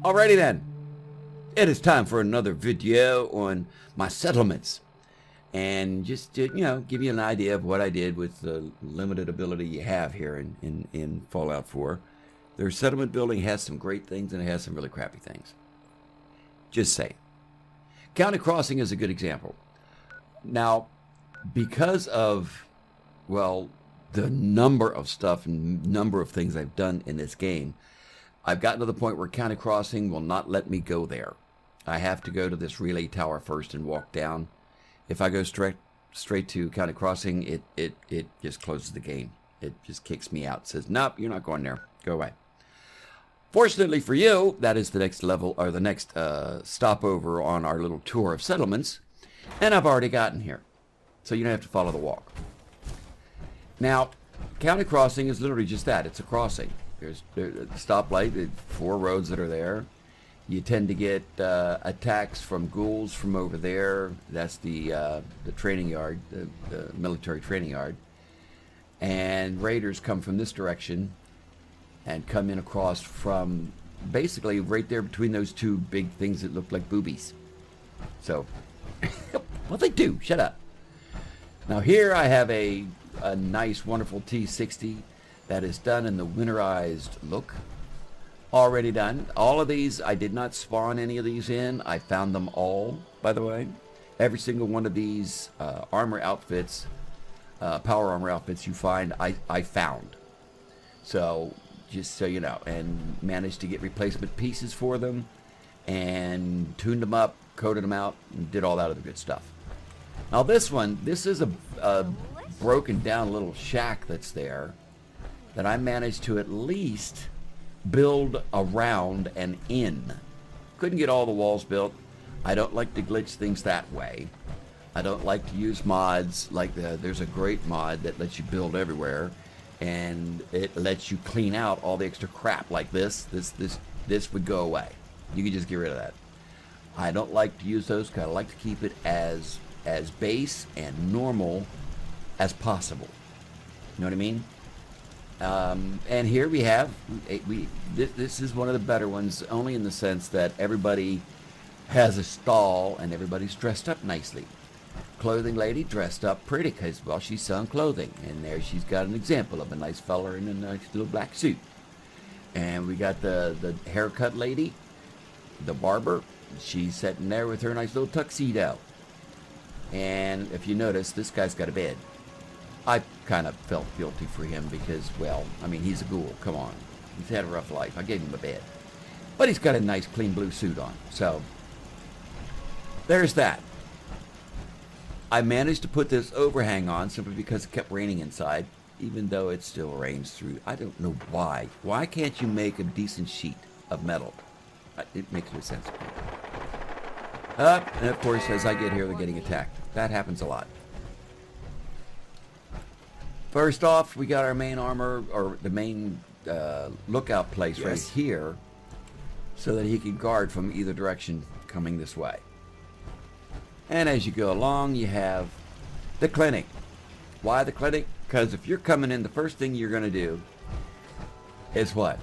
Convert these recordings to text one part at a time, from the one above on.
Alrighty then. It is time for another video on my settlements. And just to, give you an idea of what I did with the limited ability you have here in Fallout 4. Their settlement building has some great things and it has some really crappy things. Just saying. County Crossing is a good example. Now, because of, well, the number of stuff and number of things I've done in this game, I've gotten to the point where County Crossing will not let me go there. I have to go to this relay tower first and walk down. If I go straight to County Crossing, it just closes the game. It just kicks me out. It says, nope, you're not going there. Go away. Fortunately for you, that is the next level, or the next stopover on our little tour of settlements. And I've already gotten here. So you don't have to follow the walk. Now, County Crossing is literally just that. It's a crossing. There's a stoplight, the 4 roads that are there. You tend to get attacks from ghouls from over there. That's the training yard, the military training yard. And raiders come from this direction and come in across from basically right there between those 2 big things that look like boobies. So, well, they do. Shut up. Now here I have a nice, wonderful T60 that is done in the winterized look. Already done. All of these, I did not spawn any of these in. I found them all, by the way. Every single one of these armor outfits, power armor outfits you find, I found. So, just so you know. And managed to get replacement pieces for them. And tuned them up, coated them out, and did all that other good stuff. Now this one, this is a broken down little shack that's there that I managed to at least build around and in. Couldn't get all the walls built. I don't like to glitch things that way. I don't like to use mods like there's a great mod that lets you build everywhere and it lets you clean out all the extra crap like this would go away. You can just get rid of that. I don't like to use those because I like to keep it as base and normal as possible. You know what I mean? And here we have, this is one of the better ones, only in the sense that everybody has a stall and everybody's dressed up nicely. Clothing lady dressed up pretty because, well, she's selling clothing. And there she's got an example of a nice fella in a nice little black suit. And we got the haircut lady, the barber. She's sitting there with her nice little tuxedo. And if you notice, this guy's got a bed. I kind of felt guilty for him because, well, I mean, he's a ghoul. Come on. He's had a rough life. I gave him a bed. But he's got a nice clean blue suit on. So, there's that. I managed to put this overhang on simply because it kept raining inside, even though it still rains through. I don't know why. Why can't you make a decent sheet of metal? It makes no sense to me. And of course, as I get here, they're getting attacked. That happens a lot. First off, we got our main armor, or the main lookout place right here, so that he can guard from either direction coming this way. And as you go along, you have the clinic. Why the clinic? Because if you're coming in, the first thing you're going to do is what?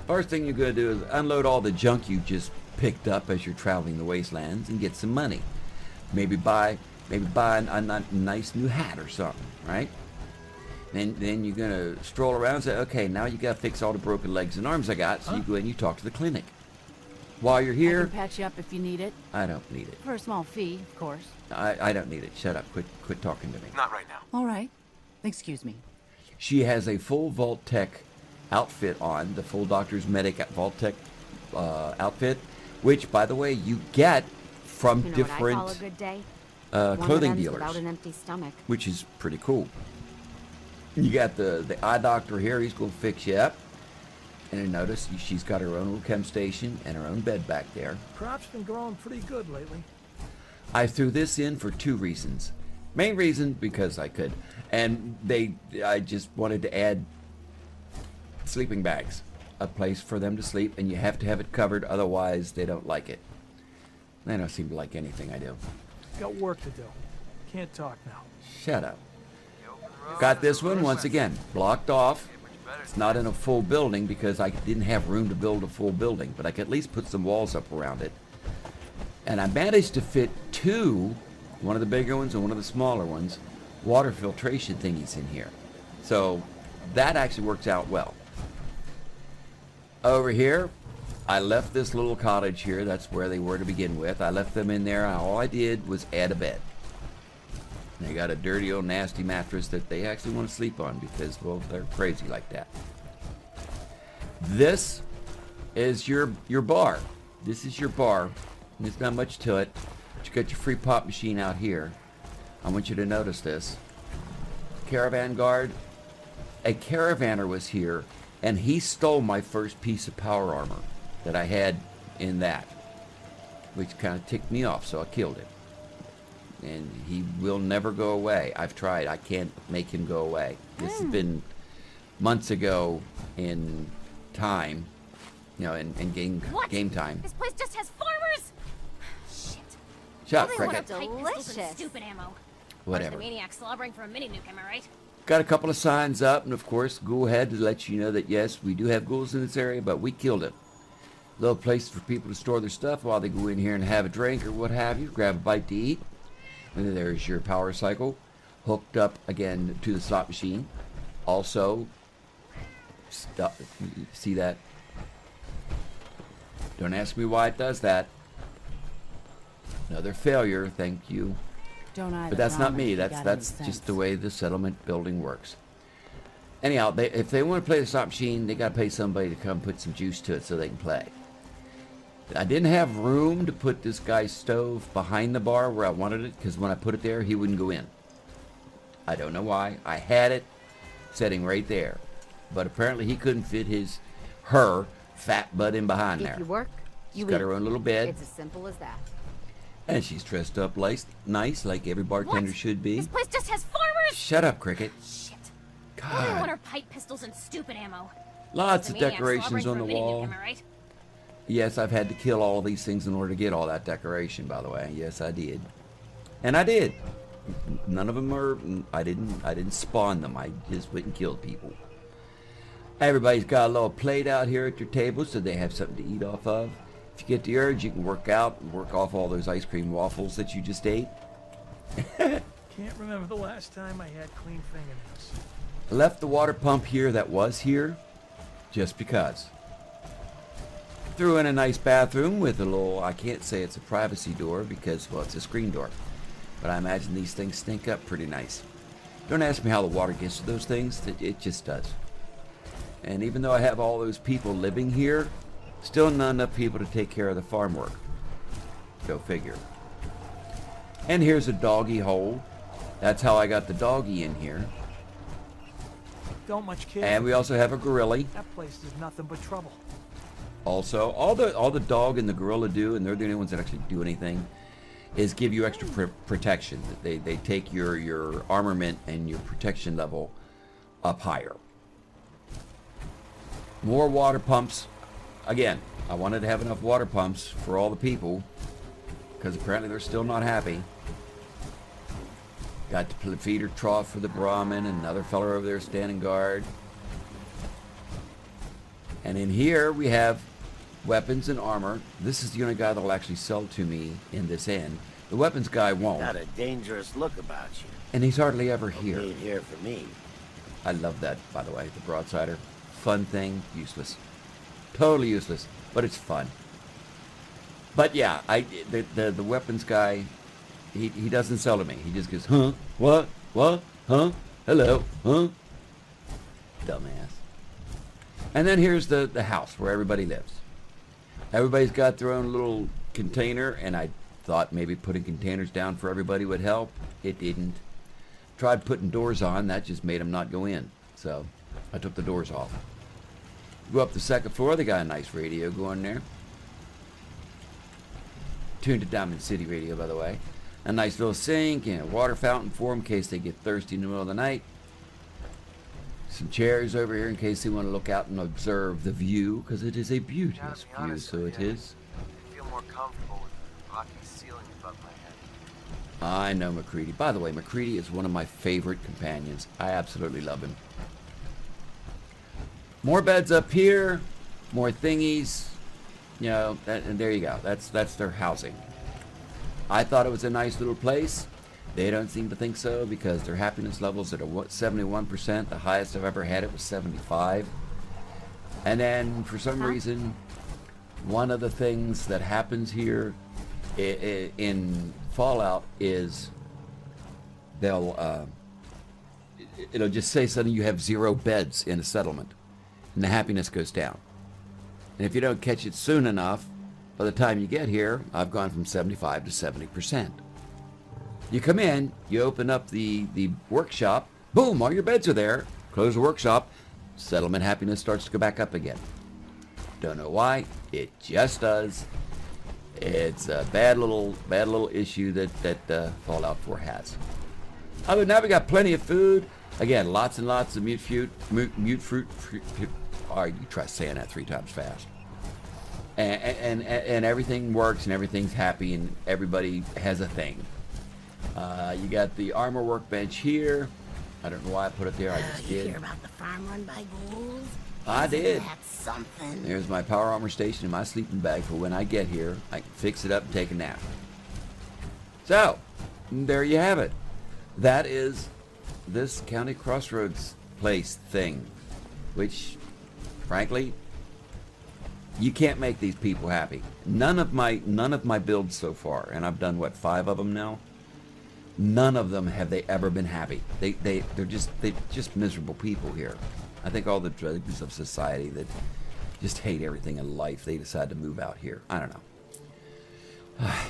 First thing you're going to do is unload all the junk you just picked up as you're traveling the wastelands and get some money. Maybe buy a nice new hat or something, right? Then you're going to stroll around and say, okay, now you got to fix all the broken legs and arms I got, so you go and you talk to the clinic. While you're here... I can patch you up if you need it. I don't need it. For a small fee, of course. I don't need it. Shut up. Quit talking to me. Not right now. All right. Excuse me. She has a full Vault Tech outfit on, the full Doctor's Medic Vault Tech outfit, which, by the way, you get from different clothing dealers, without an empty stomach. which is pretty cool. You got the eye doctor here. He's going to fix you up. And you notice she's got her own little chem station and her own bed back there. Crop's been growing pretty good lately. I threw this in for 2 reasons. Main reason, because I could. And I just wanted to add sleeping bags. A place for them to sleep, and you have to have it covered, otherwise they don't like it. They don't seem to like anything I do. Got work to do. Can't talk now. Shut up. Got this one once again blocked off It's not in a full building because I didn't have room to build a full building, but I could at least put some walls up around it. And I managed to fit two, one of the bigger ones and one of the smaller ones, water filtration thingies in here. So that actually works out well. Over here, I left this little cottage here. That's where they were to begin with. I left them in there, and all I did was add a bed. They got a dirty old nasty mattress that they actually want to sleep on because, well, they're crazy like that. This is your bar. This is your bar. There's not much to it, but you got your free pop machine out here. I want you to notice this. Caravan guard. A caravaner was here, and he stole my first piece of power armor that I had in that, which kind of ticked me off, so I killed him. And he will never go away. I've tried. I can't make him go away. This has been months ago in time, you know, in game time. This place just has farmers. Shit. Shut up, They want Cricket. pipe pistols and stupid ammo. Whatever. The maniac slobbering for a mini nuke, am I right? Got a couple of signs up, and of course, go ahead to let you know that yes, we do have ghouls in this area, but we killed it. Little places for people to store their stuff while they go in here and have a drink or what have you. Grab a bite to eat. And there's your power cycle hooked up again to the slot machine. Also, see that? Don't ask me why it does that. Another failure, thank you. Don't either. But that's not me. Got That's any just sense. the way the settlement building works. Anyhow, if they want to play the slot machine, they got to pay somebody to come put some juice to it so they can play. I didn't have room to put this guy's stove behind the bar where I wanted it, because when I put it there, he wouldn't go in. I don't know why. I had it sitting right there, but apparently he couldn't fit her fat butt in behind there. If you work, She's you got eat. her own little bed, It's as simple as that. and she's dressed up nice, like every bartender should be. This place just has farmers. Shut up, Cricket. Shit. All they want God. are pipe pistols and stupid ammo. Lots The of maniac decorations slobbering on for the a mini nuke, wall. am I right? Yes, I've had to kill all these things in order to get all that decoration, by the way. Yes, I did. And I did. None of them are, I didn't spawn them. I just went and killed people. Everybody's got a little plate out here at your table so they have something to eat off of. If you get the urge, you can work out and work off all those ice cream waffles that you just ate. Can't remember the last time I had clean fingernails. Left the water pump here that was here just because. Threw in a nice bathroom with a little, I can't say it's a privacy door because, well, it's a screen door. But I imagine these things stink up pretty nice. Don't ask me how the water gets to those things. It just does. And even though I have all those people living here, still not enough people to take care of the farm work. Go figure. And here's a doggy hole. That's how I got the doggy in here. Don't much care. And we also have a gorilla. That place is nothing but trouble. Also, all the dog and the gorilla do, and they're the only ones that actually do anything, is give you extra protection. They take your armament and your protection level up higher. More water pumps. Again, I wanted to have enough water pumps for all the people, because apparently they're still not happy. Got the feeder trough for the Brahmin, and another fella over there standing guard. And in here we have weapons and armor. This is the only guy that will actually sell to me in this inn. The weapons guy won't. Got a dangerous look about you. And he's hardly ever here. Ain't here for me. I love that, by the way, the broadsider. Fun thing, useless. Totally useless, but it's fun. But yeah, the weapons guy, he doesn't sell to me. He just goes, huh? What? Huh? Hello? Huh? Dumbass. And then here's the house where everybody lives. Everybody's got their own little container, and I thought maybe putting containers down for everybody would help. It didn't. Tried putting doors on, that just made them not go in. So I took the doors off. Go up the second floor, they got a nice radio going there. Tuned to Diamond City Radio, by the way. A nice little sink and a water fountain for them in case they get thirsty in the middle of the night. Some chairs over here in case they want to look out and observe the view, because it is a beauteous view, so it is. I feel more comfortable with the rocky ceiling above my head. I know McCready. By the way, McCready is one of my favorite companions. I absolutely love him. More beds up here, more thingies. You know, and there you go. That's their housing. I thought it was a nice little place. They don't seem to think so because their happiness levels at 71%. The highest I've ever had it was 75. And then for some reason, one of the things that happens here in Fallout is it'll just say suddenly you have 0 beds in a settlement, and the happiness goes down. And if you don't catch it soon enough, by the time you get here, I've gone from 75 to 70%. You come in, you open up the workshop, boom, all your beds are there. Close the workshop, settlement happiness starts to go back up again. Don't know why, it just does. It's a bad little issue that Fallout 4 has. Other than that, we got plenty of food. Again, lots and lots of mute fruit. All right, you try saying that 3 times fast. And everything works and everything's happy and everybody has a thing. You got the armor workbench here. I don't know why I put it there. I just You did. hear about the farm run by ghouls? I did. That's something. There's my power armor station in my sleeping bag for when I get here. I can fix it up and take a nap. So, there you have it. That is this County Crossroads place thing, which, frankly, you can't make these people happy. None of my builds so far, and I've done what, 5 of them now. None of them have they ever been happy. They're just miserable people here. I think all the drugs of society that just hate everything in life, they decide to move out here. I don't know.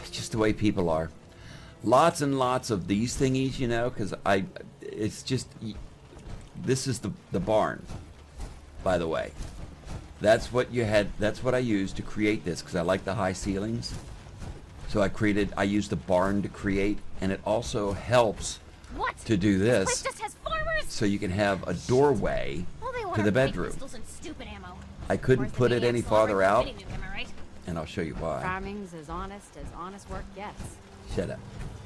It's just the way people are. Lots and lots of these thingies, you know, because it's just, this is the barn, by the way. That's what you had, that's what I used to create this, because I like the high ceilings. So I used the barn to create, and it also helps What? to do This this, place just has farmers. so you can have a doorway All they want to are the clay bedroom. pistols and stupid ammo. I couldn't Worse than put it maniacs any slobbering farther for a out, mini nuke, am I right? and I'll show you why. Farming's as honest work gets. Shut up.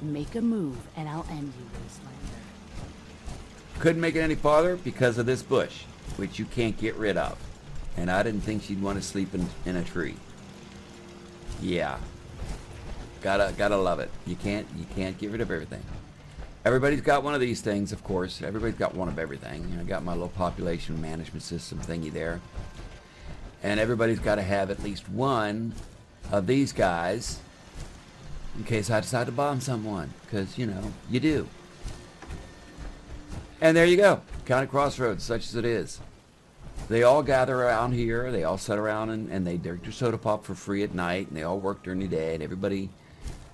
Make a move, and I'll end you, Wastelander. Couldn't make it any farther because of this bush, which you can't get rid of. And I didn't think she'd want to sleep in a tree. Yeah. Gotta love it. You can't get rid of everything. Everybody's got one of these things, of course. Everybody's got one of everything. I got my little population management system thingy there. And everybody's got to have at least one of these guys in case I decide to bomb someone. Because, you know, you do. And there you go. County Crossroads, such as it is. They all gather around here. They all sit around and they drink their soda pop for free at night. And they all work during the day. And everybody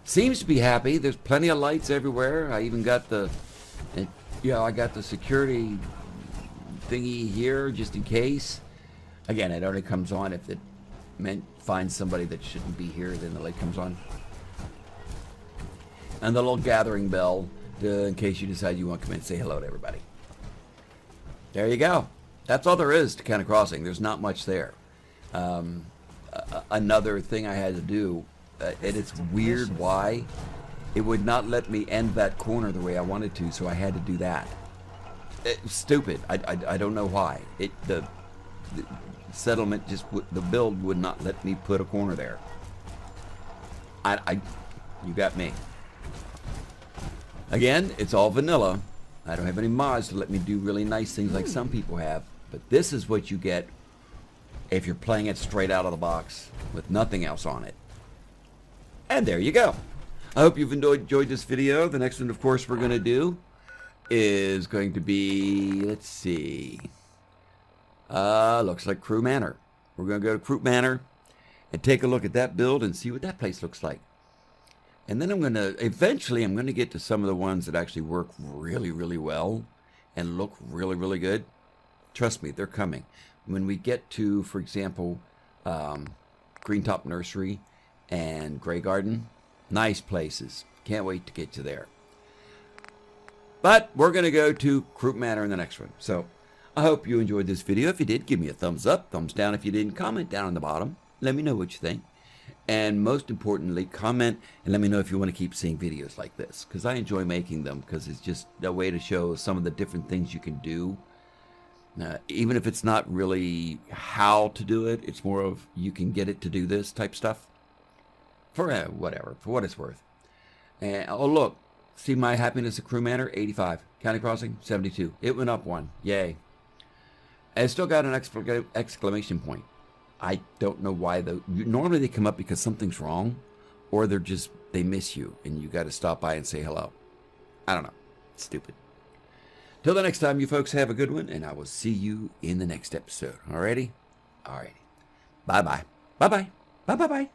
seems to be happy. There's plenty of lights everywhere. I even got I got the security thingy here just in case. Again, it only comes on if it finds somebody that shouldn't be here. Then the light comes on. And the little gathering bell in case you decide you want to come in and say hello to everybody. There you go. That's all there is to County Crossing. There's not much there. Another thing I had to do, and it's weird why, it would not let me end that corner the way I wanted to, so I had to do that. It's stupid. I don't know why. The settlement the build would not let me put a corner there. You got me. Again, it's all vanilla. I don't have any mods to let me do really nice things like some people have. But this is what you get if you're playing it straight out of the box with nothing else on it. And there you go. I hope you've enjoyed this video. The next one, of course, we're going to do is going to be, let's see, looks like Crew Manor. We're going to go to Crew Manor and take a look at that build and see what that place looks like. And then eventually I'm going to get to some of the ones that actually work really, really well and look really, really good. Trust me, they're coming. When we get to, for example, Green Top Nursery and Grey Garden, nice places. Can't wait to get to there. But we're going to go to Crew Manor in the next one. So I hope you enjoyed this video. If you did, give me a thumbs up, thumbs down. If you didn't, comment down on the bottom. Let me know what you think. And most importantly, comment and let me know if you want to keep seeing videos like this. Because I enjoy making them because it's just a way to show some of the different things you can do. Even if it's not really how to do it, it's more of you can get it to do this type stuff. For whatever, for what it's worth. And oh look, see my happiness at Crew Manor, 85. County Crossing, 72. It went up one. Yay. And it's still got an exclamation point. I don't know why though. Normally they come up because something's wrong, or they miss you and you got to stop by and say hello. I don't know. It's stupid. Till the next time, you folks have a good one, and I will see you in the next episode. Alrighty? Alrighty. Bye-bye. Bye-bye. Bye-bye-bye.